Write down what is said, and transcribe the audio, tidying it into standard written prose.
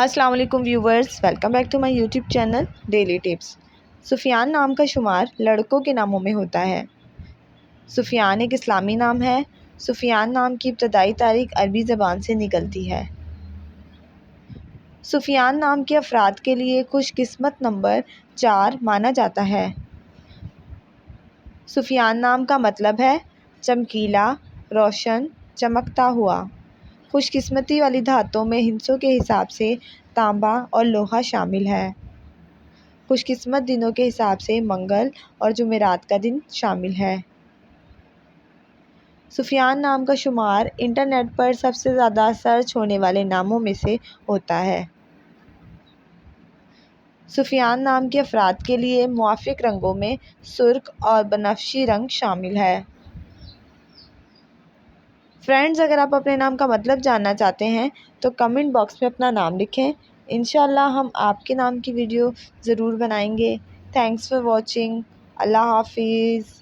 السلام علیکم viewers, welcome back to my YouTube channel daily tips. Sufyan نام کا شمار لڑکوں کے ناموں میں ہوتا ہے۔ سفیان ایک اسلامی نام ہے۔ سفیان نام کی ابتدائی تاریخ عربی زبان سے نکلتی ہے۔ سفیان نام کے افراد کے لیے خوش قسمت نمبر 4 مانا جاتا ہے۔ سفیان نام کا مطلب ہے چمکیلا، روشن، چمکتا ہوا۔ خوش قسمتی والی دھاتوں میں ہندسوں کے حساب سے تانبا اور لوہا شامل ہے۔ خوش قسمت دنوں کے حساب سے منگل اور جمعرات کا دن شامل ہے۔ سفیان نام کا شمار انٹرنیٹ پر سب سے زیادہ سرچ ہونے والے ناموں میں سے ہوتا ہے۔ سفیان نام کے افراد کے لیے موافق رنگوں میں سرخ اور بنفشی رنگ شامل ہے۔ فرینڈز، اگر آپ اپنے نام کا مطلب جاننا چاہتے ہیں تو کمنٹ باکس میں اپنا نام لکھیں۔ انشاءاللہ ہم آپ کے نام کی ویڈیو ضرور بنائیں گے۔ Thanks for watching. اللہ حافظ۔